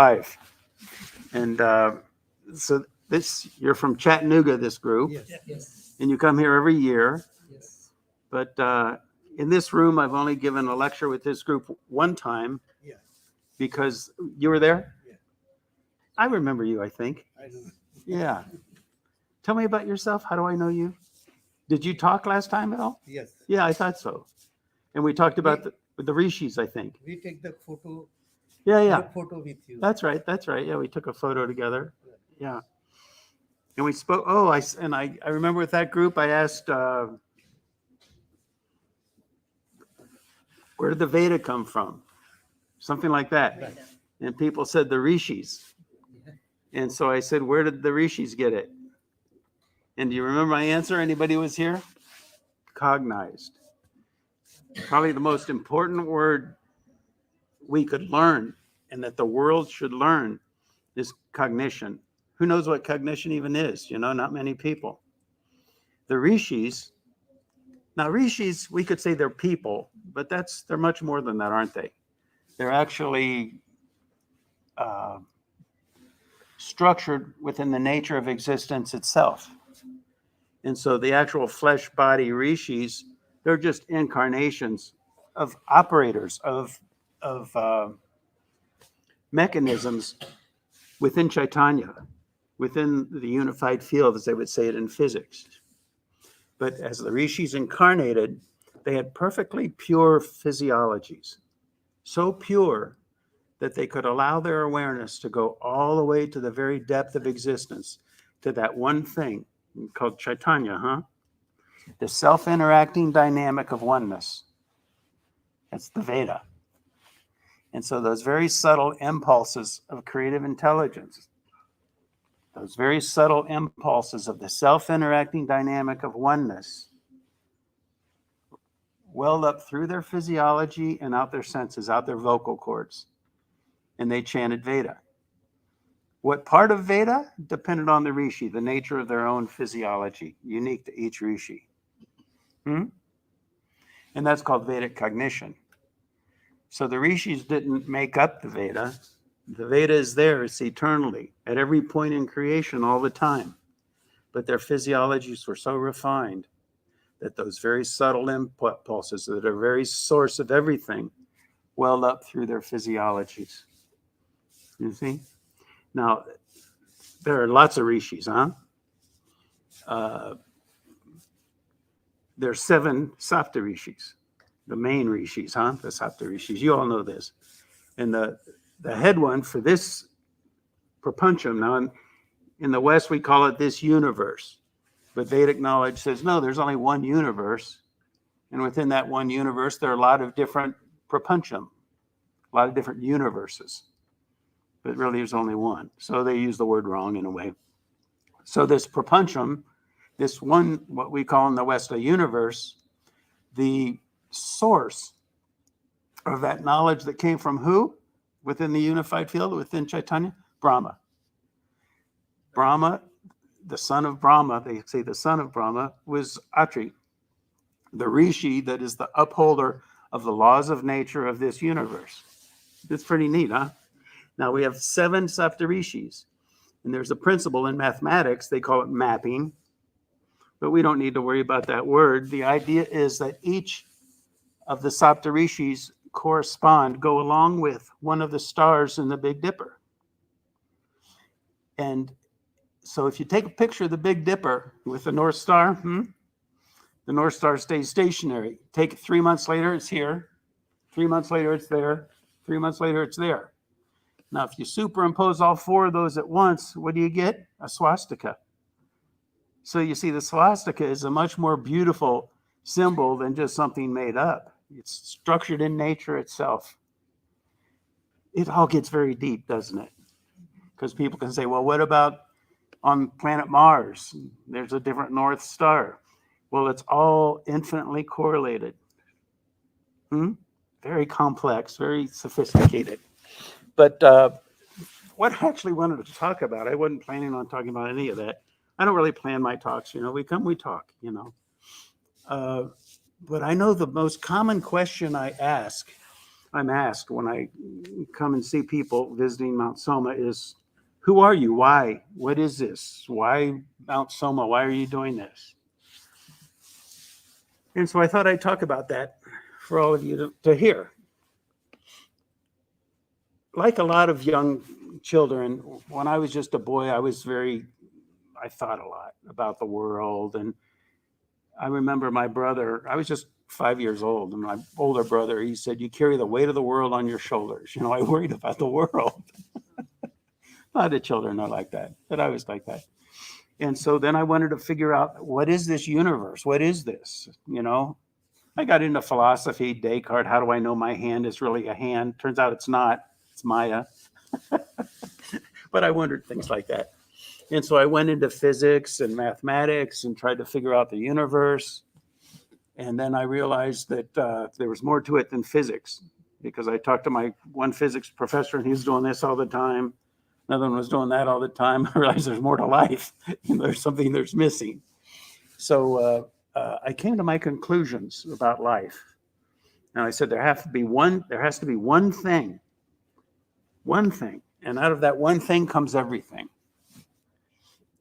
Five. And so you're from Chattanooga, this group, Yes. and you come here every year. Yes. But in this room, I've only given a lecture with this group one time Yeah. because you were there. Yeah. I remember you, I think. I know. Yeah. Tell me about yourself. How do I know you? Did you talk last time at all? Yes. Yeah, I thought so. And we talked about the rishis, I think. We take the photo. Yeah. Group photo with you. That's right. Yeah, we took a photo together. Yeah. And we spoke. Oh, I remember with that group, I asked, where did the Veda come from? Something like that. And people said the rishis. And so I said, where did the rishis get it? And do you remember my answer? Anybody was here? Cognized. Probably the most important word we could learn and that the world should learn is cognition. Who knows what cognition even is? Not many people. The rishis, now rishis, we could say they're people, but they're much more than that, aren't they? They're actually structured within the nature of existence itself. And so the actual flesh body rishis, they're just incarnations of operators, of mechanisms within Chaitanya, within the unified field, as they would say it in physics. But as the rishis incarnated, they had perfectly pure physiologies, so pure that they could allow their awareness to go all the way to the very depth of existence, to that one thing called Chaitanya, the self-interacting dynamic of oneness. That's the Veda. And so those very subtle impulses of creative intelligence, those very subtle impulses of the self-interacting dynamic of oneness, welled up through their physiology and out their senses, out their vocal cords. And they chanted Veda. What part of Veda depended on the rishi, the nature of their own physiology, unique to each rishi. And that's called Vedic cognition. So the rishis didn't make up the Veda. The Veda is there, it's eternally, at every point in creation, all the time. But their physiologies were so refined that those very subtle impulses that are very source of everything welled up through their physiologies. You see? Now, there are lots of rishis, There's 7 sapta rishis, the main rishis, the sapta rishis. You all know this. And the head one for this prapancham, now in the West we call it this universe. But Vedic knowledge says, no, there's only one universe. And within that one universe, there are a lot of different prapancham, a lot of different universes. But really there's only one. So they use the word wrong in a way. So this prapancham, this one, what we call in the West a universe, the source of that knowledge that came from who? Within the unified field, within Chaitanya? Brahma. Brahma, the son of Brahma, they say the son of Brahma, was Atri, the rishi that is the upholder of the laws of nature of this universe. It's pretty neat, Now we have 7 saptarishis, and there's a principle in mathematics, they call it mapping, but we don't need to worry about that word. The idea is that each of the saptarishis go along with one of the stars in the Big Dipper. And so if you take a picture of the Big Dipper with the North Star, the North Star stays stationary. Take it 3 months later, it's here. 3 months later, it's there. 3 months later, it's there. Now, if you superimpose all 4 of those at once, what do you get? A swastika. So you see, the swastika is a much more beautiful symbol than just something made up. It's structured in nature itself. It all gets very deep, doesn't it? Because people can say, well, what about on planet Mars? There's a different North Star. Well, it's all infinitely correlated. Very complex, very sophisticated. But what I actually wanted to talk about, I wasn't planning on talking about any of that. I don't really plan my talks, we come, we talk, But I know the most common question I ask I'm asked when I come and see people visiting Mount Soma is, who are you? Why? What is this? Why Mount Soma? Why are you doing this? And so I thought I'd talk about that for all of you to hear. Like a lot of young children, when I was just a boy, I thought a lot about the world. And I remember my brother, I was just 5 years old, and my older brother, he said, you carry the weight of the world on your shoulders. I worried about the world. A lot of children are like that, but I was like that. And so then I wanted to figure out, what is this universe? What is this? I got into philosophy, Descartes, how do I know my hand is really a hand? Turns out it's not, it's Maya. But I wondered things like that. And so I went into physics and mathematics and tried to figure out the universe. And then I realized that there was more to it than physics, because I talked to my one physics professor and he was doing this all the time. Another one was doing that all the time. I realized there's more to life. There's something that's missing. So I came to my conclusions about life. And I said, there has to be one thing. One thing. And out of that one thing comes everything.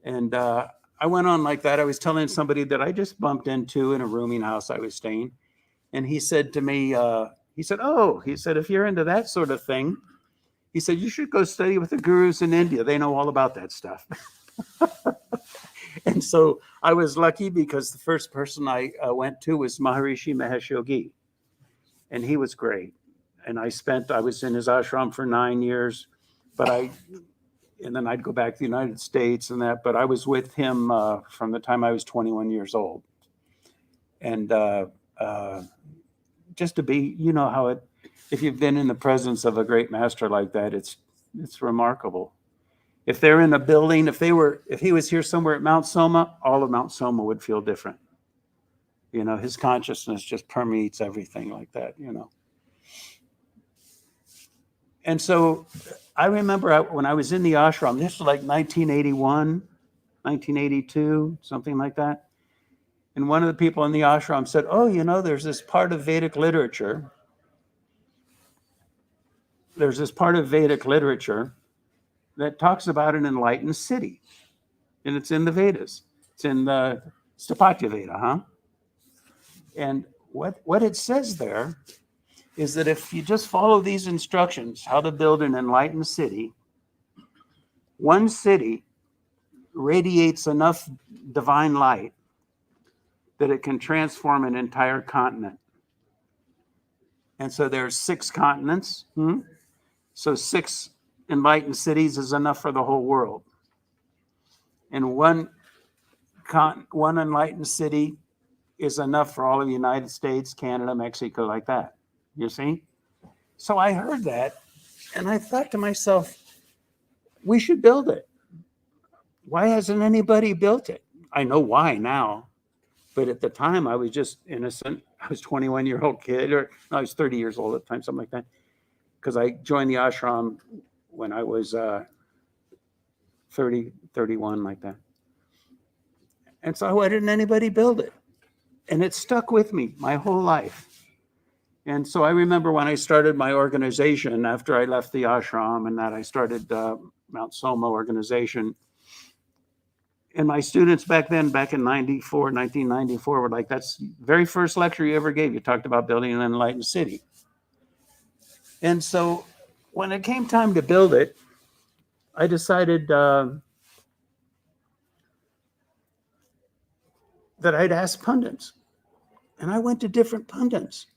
And I went on like that. I was telling somebody that I just bumped into in a rooming house I was staying. And he said to me, he said, if you're into that sort of thing, he said, you should go study with the gurus in India. They know all about that stuff. And so I was lucky, because the first person I went to was Maharishi Mahesh Yogi. And he was great. And I was in his ashram for 9 years, and then I'd go back to the United States and that, but I was with him from the time I was 21 years old. And just to be, if you've been in the presence of a great master like that, it's remarkable. If they're in a building, if he was here somewhere at Mount Soma, all of Mount Soma would feel different. His consciousness just permeates everything like that, And so I remember when I was in the ashram, this was like 1981, 1982, something like that. And one of the people in the ashram said, there's this part of Vedic literature. There's this part of Vedic literature that talks about an enlightened city. And it's in the Vedas. It's in the Stapatya Veda, huh? And what it says there is that if you just follow these instructions, how to build an enlightened city, one city radiates enough divine light that it can transform an entire continent. And so there's 6 continents. So 6 enlightened cities is enough for the whole world. And one enlightened city is enough for all of the United States, Canada, Mexico, like that. You see? So I heard that, and I thought to myself, we should build it. Why hasn't anybody built it? I know why now, but at the time I was just innocent. I was a 21-year-old kid, I was 30 years old at the time, something like that, because I joined the ashram when I was 30, 31, like that. And so why didn't anybody build it? And it stuck with me my whole life. And so I remember when I started my organization after I left the ashram, and that I started Mount Soma organization. And my students back in 1994, were like, that's the very first lecture you ever gave. You talked about building an enlightened city. And so when it came time to build it, I decided that I'd ask pundits. And I went to different pundits.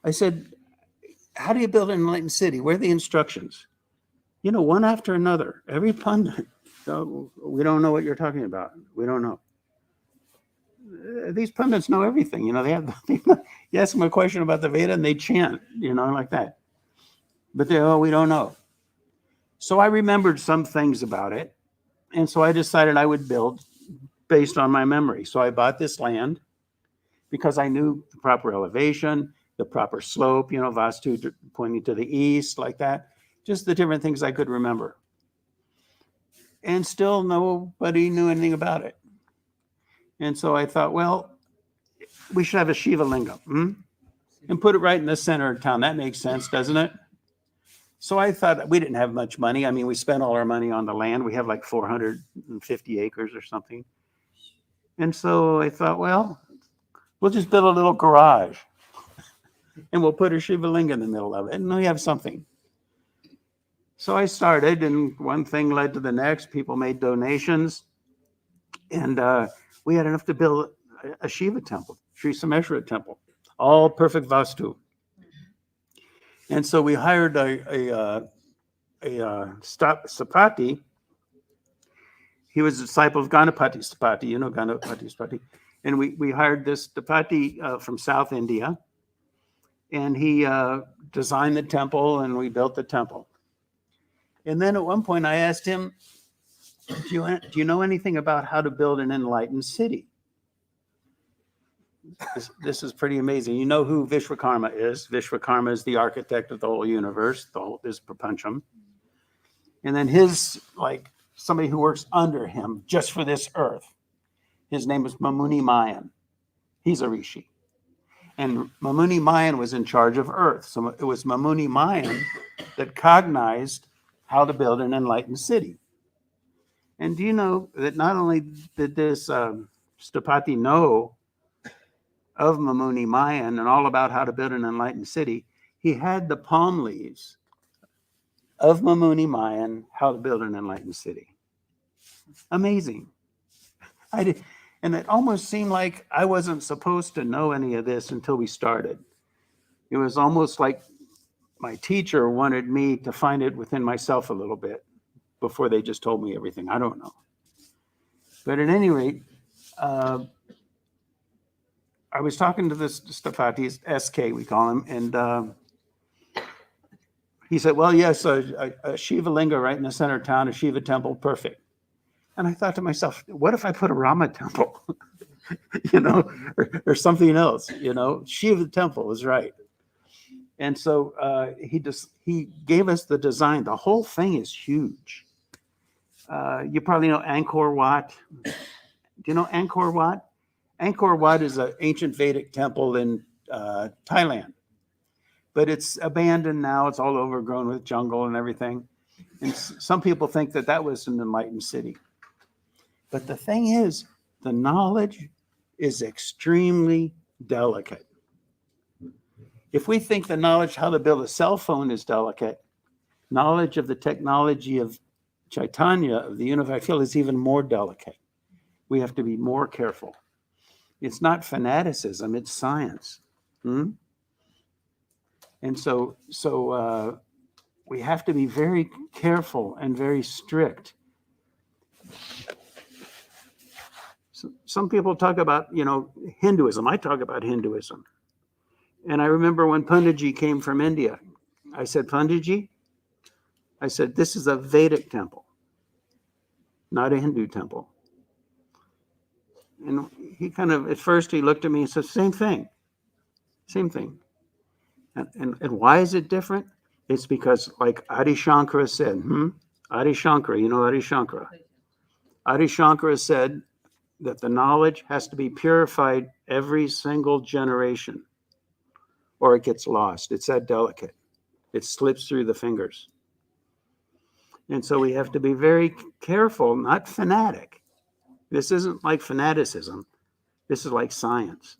I said, how do you build an enlightened city? Where are the instructions? One after another, every pundit. So we don't know what you're talking about. We don't know. These pundits know everything. You ask them a question about the Veda and they chant, like that. But we don't know. So I remembered some things about it. And so I decided I would build based on my memory. So I bought this land because I knew the proper elevation, the proper slope, Vastu pointing to the east, like that. Just the different things I could remember. And still nobody knew anything about it. And so I thought, well, we should have a Shiva Lingam. and put it right in the center of town. That makes sense, doesn't it? So I thought, we didn't have much money. I mean, we spent all our money on the land. We have like 450 acres or something. And so I thought, well, we'll just build a little garage and we'll put a Shiva Linga in the middle of it, and we have something. So I started, and one thing led to the next. People made donations, and we had enough to build a Shiva temple, Sri Someshwara temple, all perfect vastu. And so we hired a Sapati. He was a disciple of Ganapati Sapati, you know Ganapati Sapati. And we hired this Sapati from South India, and he designed the temple, and we built the temple. And then at one point I asked him, do you know anything about how to build an enlightened city? This is pretty amazing. You know who Vishwakarma is. Vishwakarma is the architect of the whole universe, this prapancham. And then his, like, somebody who works under him just for this earth, his name was Mamuni Mayan. He's a rishi. And Mamuni Mayan was in charge of earth. So it was Mamuni Mayan that cognized how to build an enlightened city. And do you know that not only did this Stapati know of Mamuni Mayan and all about how to build an enlightened city, he had the palm leaves of Mamuni Mayan, how to build an enlightened city. Amazing. And it almost seemed like I wasn't supposed to know any of this until we started. It was almost like my teacher wanted me to find it within myself a little bit before they just told me everything. I don't know. But at any rate, I was talking to this Stapati, SK we call him, and he said, well, yes, a Shiva Linga right in the center of town, a Shiva temple, perfect. And I thought to myself, what if I put a Rama temple, or something else, Shiva temple is right. And so he gave us the design. The whole thing is huge. You probably know Angkor Wat. Do you know Angkor Wat? Angkor Wat is an ancient Vedic temple in Thailand, but it's abandoned now. It's all overgrown with jungle and everything. And some people think that was an enlightened city. But the thing is, the knowledge is extremely delicate. If we think the knowledge how to build a cell phone is delicate, knowledge of the technology of Chaitanya, of the unified field, is even more delicate. We have to be more careful. It's not fanaticism, it's science. And so we have to be very careful and very strict. So some people talk about, Hinduism. I talk about Hinduism. And I remember when Panditji came from India, I said, Panditji, this is a Vedic temple, not a Hindu temple. And he at first he looked at me and said, same thing. And why is it different? It's because, like Adi Shankara said, Adi Shankara, you know Adi Shankara? Adi Shankara said that the knowledge has to be purified every single generation, or it gets lost. It's that delicate. It slips through the fingers. And so we have to be very careful, not fanatic. This isn't like fanaticism. This is like science.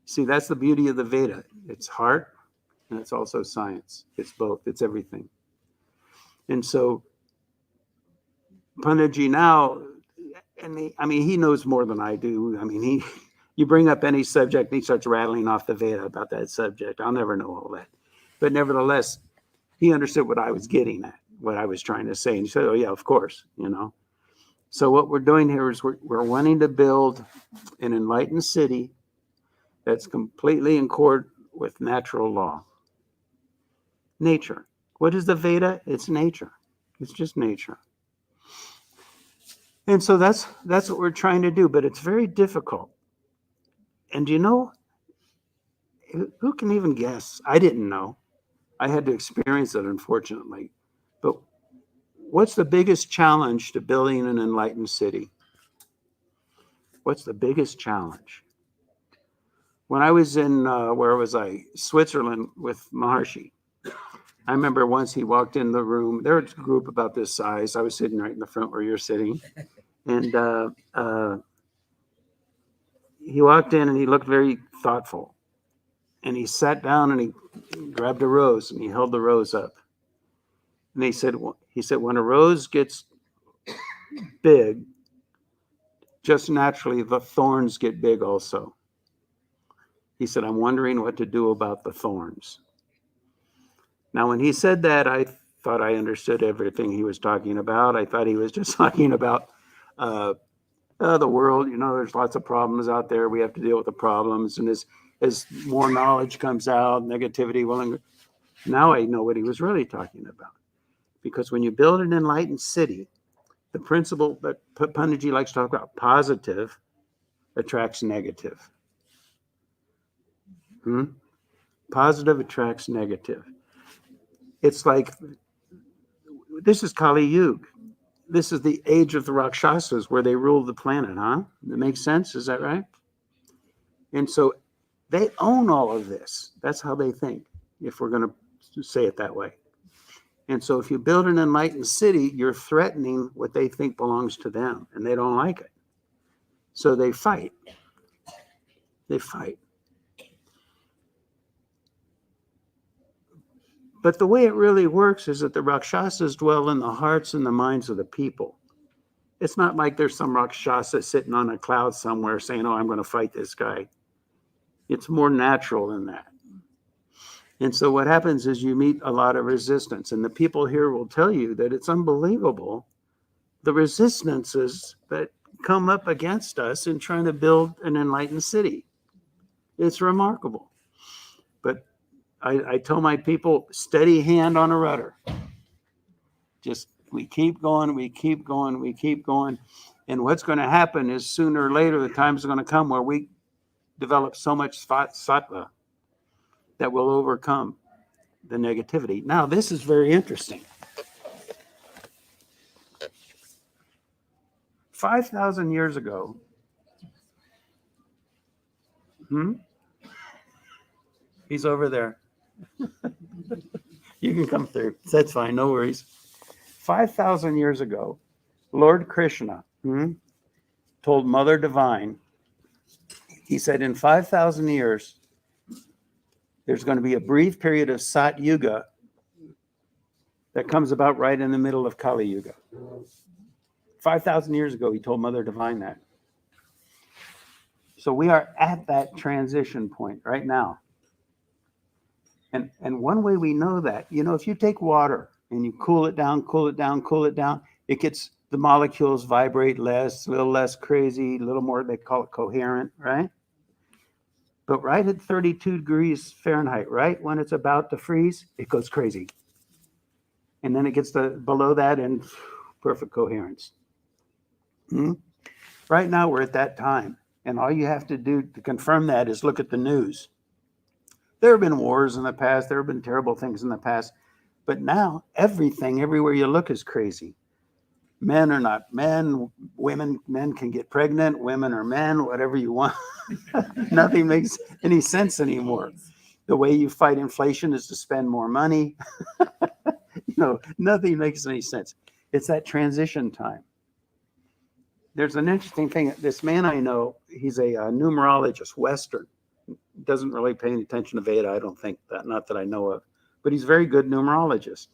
See, that's the beauty of the Veda. It's heart and it's also science. It's both. It's everything. And so Panditji now, he knows more than I do. You bring up any subject and he starts rattling off the Veda about that subject. I'll never know all that. But nevertheless, he understood what I was getting at, what I was trying to say. And he said, oh yeah, of course, So what we're doing here is we're wanting to build an enlightened city that's completely in accord with natural law. Nature. What is the Veda? It's nature. It's just nature. And so that's what we're trying to do, but it's very difficult. And who can even guess? I didn't know. I had to experience it, unfortunately. But what's the biggest challenge to building an enlightened city? What's the biggest challenge? When I was in, where was I? Switzerland with Maharshi. I remember once he walked in the room. There was a group about this size. I was sitting right in the front where you're sitting. And he walked in and he looked very thoughtful. And he sat down and he grabbed a rose and he held the rose up. And he said, when a rose gets big, just naturally the thorns get big also. He said, I'm wondering what to do about the thorns. Now, when he said that, I thought I understood everything he was talking about. I thought he was just talking about the world. You know, there's lots of problems out there. We have to deal with the problems. And as more knowledge comes out, negativity will. Now I know what he was really talking about. Because when you build an enlightened city, the principle that Punjaji likes to talk about, positive, attracts negative. Positive attracts negative. It's like, this is Kali Yuga. This is the age of the Rakshasas where they rule the planet, huh? That makes sense? Is that right? And so they own all of this. That's how they think, if we're going to say it that way. And so if you build an enlightened city, you're threatening what they think belongs to them, and they don't like it. So they fight. They fight. But the way it really works is that the Rakshasas dwell in the hearts and the minds of the people. It's not like there's some Rakshasa sitting on a cloud somewhere saying, oh, I'm going to fight this guy. It's more natural than that. And so what happens is you meet a lot of resistance. And the people here will tell you that it's unbelievable, the resistances that come up against us in trying to build an enlightened city. It's remarkable. But I tell my people, steady hand on a rudder. Just we keep going, we keep going, we keep going. And what's going to happen is sooner or later, the time is going to come where we develop so much sattva that will overcome the negativity. Now, this is very interesting. 5,000 years ago, he's over there. You can come through. That's fine. No worries. 5,000 years ago, Lord Krishna told Mother Divine, he said, in 5,000 years, there's going to be a brief period of Sat Yuga that comes about right in the middle of Kali Yuga. 5,000 years ago, he told Mother Divine that. So we are at that transition point right now. And one way we know that, you know, if you take water and you cool it down, it gets, the molecules vibrate less, a little less crazy, a little more, they call it coherent, right? But right at 32 degrees Fahrenheit, right when it's about to freeze, it goes crazy. And then it gets below that and perfect coherence. Right now we're at that time. And all you have to do to confirm that is look at the news. There have been wars in the past. There have been terrible things in the past. But now everything, everywhere you look, is crazy. Men are not men. Men can get pregnant. Women are men, whatever you want. Nothing makes any sense anymore. The way you fight inflation is to spend more money. Nothing makes any sense. It's that transition time. There's an interesting thing. This man I know, he's a numerologist, Western. Doesn't really pay any attention to Veda, I don't think, not that I know of. But he's a very good numerologist.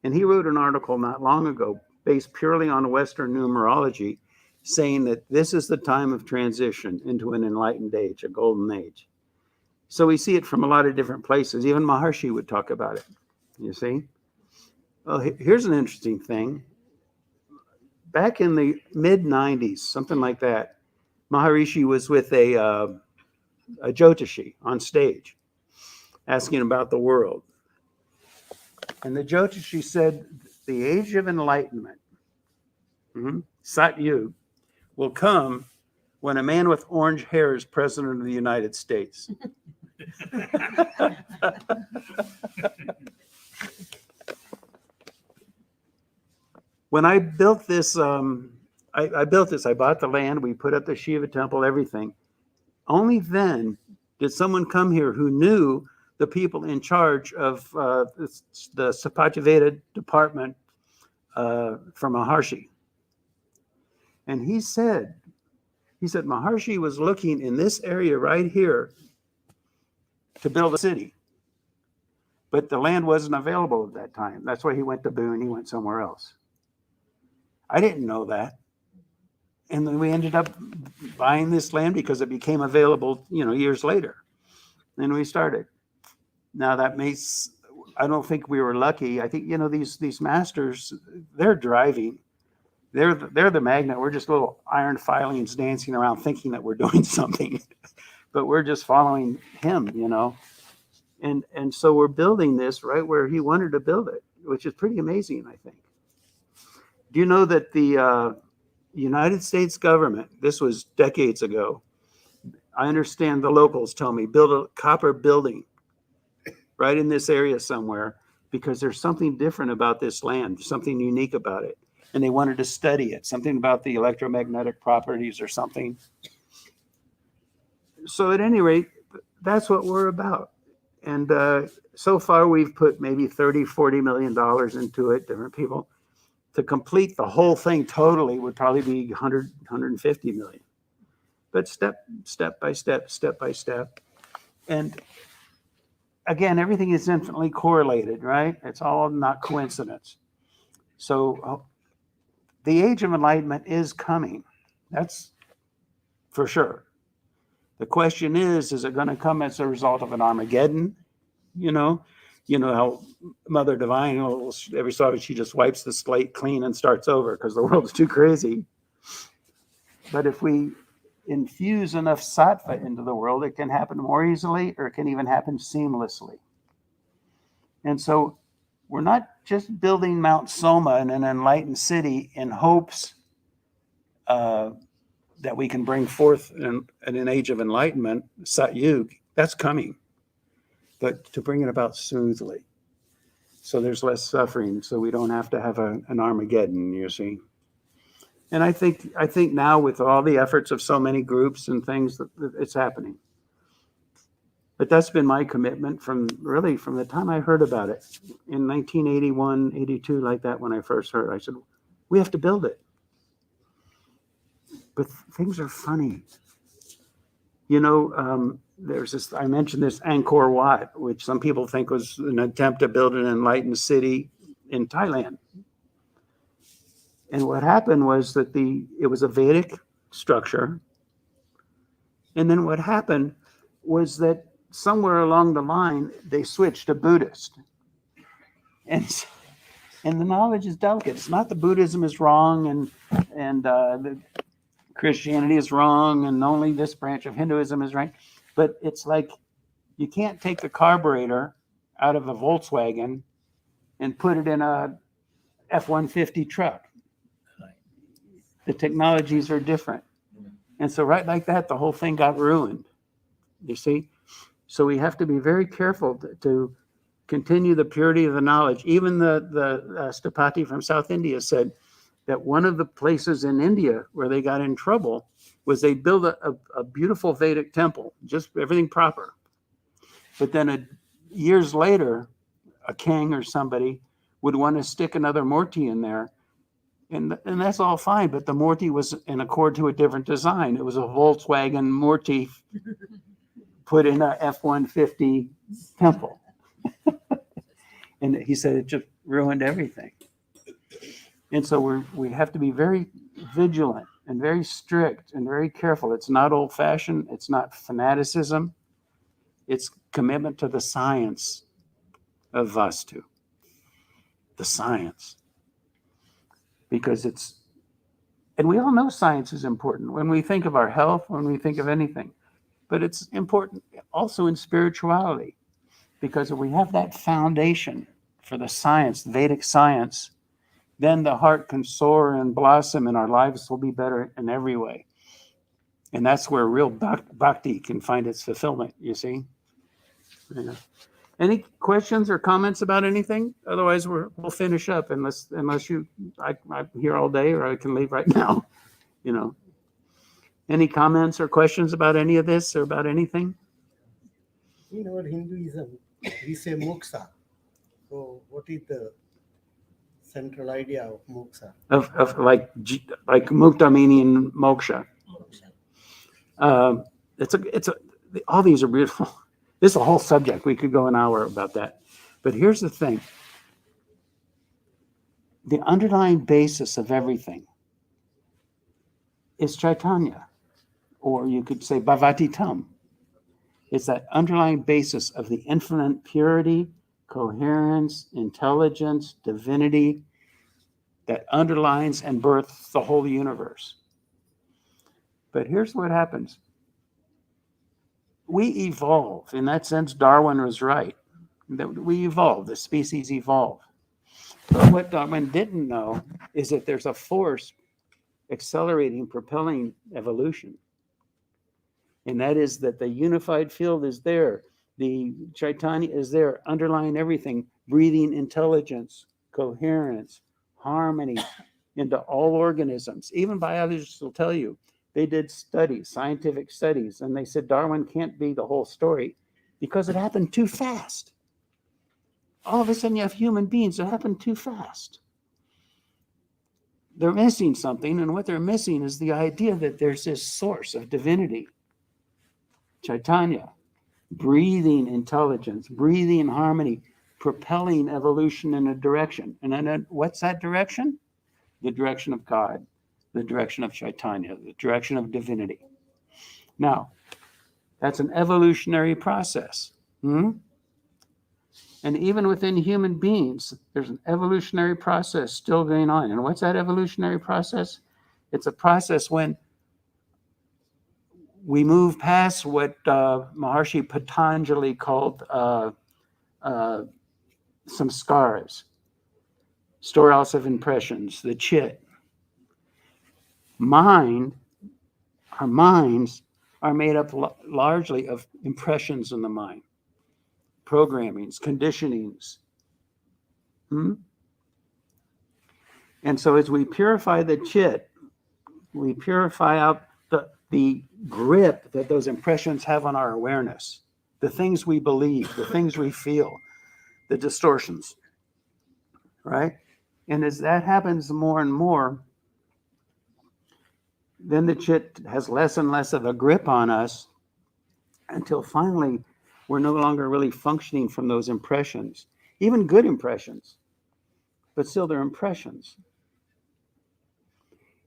And he wrote an article not long ago based purely on Western numerology, saying that this is the time of transition into an enlightened age, a golden age. So we see it from a lot of different places. Even Maharshi would talk about it, you see. Well, here's an interesting thing. Back in the mid-90s, something like that, Maharishi was with a Jyotishi on stage, asking about the world. And the Jyotishi said, the age of enlightenment, Sat Yuga, will come when a man with orange hair is president of the United States. When I built this, I bought the land, we put up the Shiva temple, everything. Only then Did someone come here who knew the people in charge of the Sapataveda department from Maharshi? And he said Maharshi was looking in this area right here to build a city. But the land wasn't available at that time. That's why he went to Boone. He went somewhere else. I didn't know that. And then we ended up buying this land because it became available, years later. And we started. Now that makes, I don't think we were lucky. I think, these masters, they're driving. They're the magnet. We're just little iron filings dancing around thinking that we're doing something. But we're just following him, And so we're building this right where he wanted to build it, which is pretty amazing, I think. Do you know that the United States government, this was decades ago, I understand the locals tell me, build a copper building right in this area somewhere because there's something different about this land, something unique about it. And they wanted to study it, something about the electromagnetic properties or something. So at any rate, that's what we're about. And so far we've put maybe $30-40 million into it, different people. To complete the whole thing totally would probably be 150 million. But step by step. And again, everything is infinitely correlated, right? It's all not coincidence. So the age of enlightenment is coming. That's for sure. The question is it going to come as a result of an Armageddon? You know how Mother Divine, every so often she just wipes the slate clean and starts over because the world's too crazy. But if we infuse enough sattva into the world, it can happen more easily, or it can even happen seamlessly. And so we're not just building Mount Soma in an enlightened city in hopes that we can bring forth in an age of enlightenment, Satyug. That's coming. But to bring it about smoothly, so there's less suffering, so we don't have to have an Armageddon, you see. And I think now with all the efforts of so many groups and things, it's happening. But that's been my commitment from the time I heard about it in 1981, 82, like that, when I first heard. I said, we have to build it. But things are funny. There's this, I mentioned this Angkor Wat, which some people think was an attempt to build an enlightened city in Thailand. And what happened was that it was a Vedic structure. And then what happened was that somewhere along the line, they switched to Buddhist. And the knowledge is delicate. It's not that Buddhism is wrong and the Christianity is wrong and only this branch of Hinduism is right. But it's like you can't take the carburetor out of a Volkswagen and put it in a F-150 truck. The technologies are different. And so right like that, the whole thing got ruined. You see? So we have to be very careful to continue the purity of the knowledge. Even the Stapati from South India said that one of the places in India where they got in trouble was they built a beautiful Vedic temple, just everything proper. But then years later, a king or somebody would want to stick another Murti in there. And that's all fine, but the Murti was in accord to a different design. It was a Volkswagen Murti put in a F-150 temple. And he said it just ruined everything. And so we have to be very vigilant and very strict and very careful. It's not old-fashioned. It's not fanaticism. It's commitment to the science of Vastu. The science. Because and we all know science is important when we think of our health, when we think of anything. But it's important also in spirituality. Because if we have that foundation for the science, Vedic science, then the heart can soar and blossom and our lives will be better in every way. And that's where real bhakti can find its fulfillment, you see. Yeah. Any questions or comments about anything? Otherwise, we'll finish up unless I'm here all day or I can leave right now, Any comments or questions about any of this or about anything? In our Hinduism, we say moksha. So, what is the central idea of moksha? Of like mukta meaning moksha. It's a all these are beautiful. This is a whole subject. We could go an hour about that. But here's the thing. The underlying basis of everything is Chaitanya, or you could say Bhavati Tam. It's that underlying basis of the infinite purity, coherence, intelligence, divinity that underlines and births the whole universe. But here's what happens. We evolve. In that sense, Darwin was right. That we evolve, the species evolve. But what Darwin didn't know is that there's a force accelerating, propelling evolution. And that is that the unified field is there. The Chaitanya is there, underlying everything, breathing intelligence, coherence, harmony into all organisms. Even biologists will tell you, they did studies, scientific studies, and they said Darwin can't be the whole story because it happened too fast. All of a sudden you have human beings that happen too fast. They're missing something, and what they're missing is the idea that there's this source of divinity, Chaitanya, breathing intelligence, breathing harmony, propelling evolution in a direction. And then what's that direction? The direction of God, the direction of Chaitanya, the direction of divinity. Now, that's an evolutionary process. And even within human beings, there's an evolutionary process still going on. And what's that evolutionary process? It's a process when we move past what Maharshi Patanjali called some scars, storehouse of impressions, the chit. Our minds are made up largely of impressions in the mind, programmings, conditionings. And so as we purify the chit, we purify out the grip that those impressions have on our awareness, the things we believe, the things we feel, the distortions, right? And as that happens more and more, then the chit has less and less of a grip on us until finally we're no longer really functioning from those impressions, even good impressions, but still they're impressions.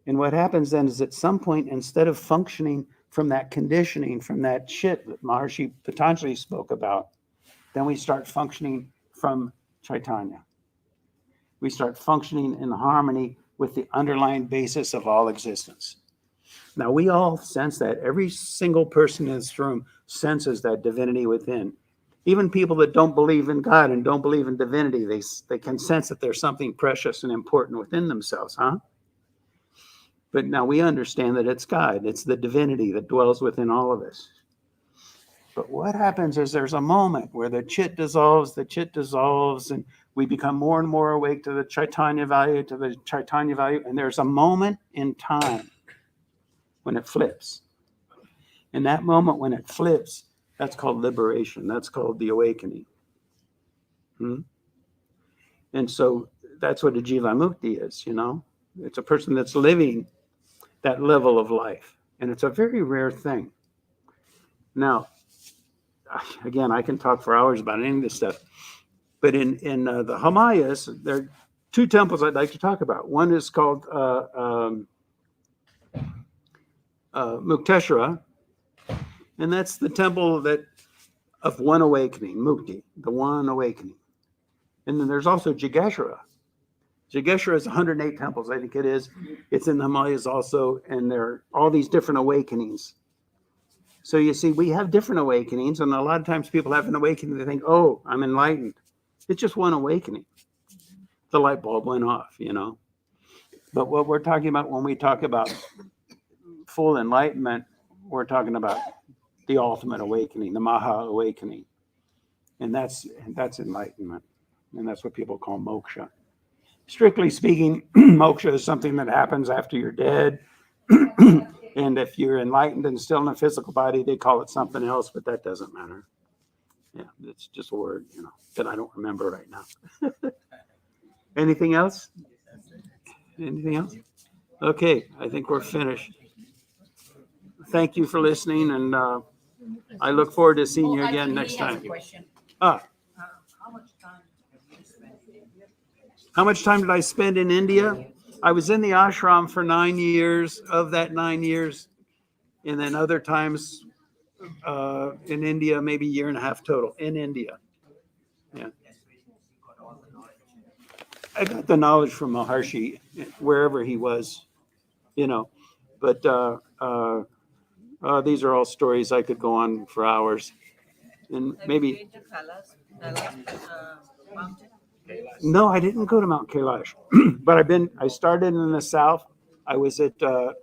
And what happens then is at some point, instead of functioning from that conditioning, from that chit that Maharshi Patanjali spoke about, then we start functioning from Chaitanya. We start functioning in harmony with the underlying basis of all existence. Now, we all sense that. Every single person in this room senses that divinity within. Even people that don't believe in God and don't believe in divinity, they can sense that there's something precious and important within themselves, huh? But now we understand that it's God. It's the divinity that dwells within all of us. But what happens is there's a moment where the chit dissolves, and we become more and more awake to the Chaitanya value, and there's a moment in time when it flips. And that moment when it flips, that's called liberation. That's called the awakening. And so that's what a Jivamukti is, It's a person that's living that level of life. And it's a very rare thing. Now, again, I can talk for hours about any of this stuff. But in the Himalayas, there are two temples I'd like to talk about. One is called Mukteshwara, and that's the temple of one awakening, Mukti, the one awakening. And then there's also Jageshwara. Jageshwara is 108 temples, I think it is. It's in the Himalayas also, and there are all these different awakenings. So you see, we have different awakenings, and a lot of times people have an awakening, they think, oh, I'm enlightened. It's just one awakening. The light bulb went off, But what we're talking about when we talk about full enlightenment, we're talking about the ultimate awakening, the Maha awakening. And that's enlightenment. And that's what people call moksha. Strictly speaking, moksha is something that happens after you're dead. And if you're enlightened and still in a physical body, they call it something else, but that doesn't matter. Yeah, it's just a word, that I don't remember right now. Anything else? Anything else? Okay, I think we're finished. Thank you for listening, and I look forward to seeing you again next time. Ah, How much time have you spent in India? how much time did I spend in India? I was in the ashram for 9 years. Of that 9 years, and then other times in India, maybe a year and a half total in India. Yeah. Got all the knowledge. I got the knowledge from Maharshi wherever he was, but these are all stories I could go on for hours. And Have maybe, you been to Kailash mountain? no, I didn't go to Mount Kailash, but I started in the south. I was at, of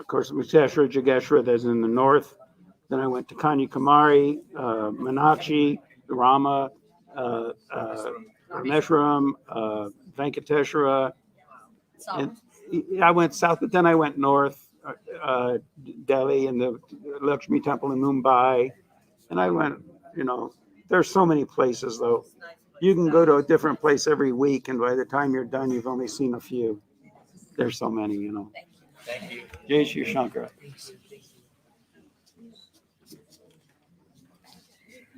course, Mukteshwar, Jageshwar, that's in the north. Then I went to Kanyakumari, Meenakshi, Rama, Rameshwaram, Venkateshwara, and I went south, but then I went north, Delhi and the Lakshmi Temple in Mumbai, and I went, there's so many places though. It's nice. You can go to a different place every week, and by the time you're done, you've only seen a few. There's so many, Thank you. Thank you. Jai Shri Shankara.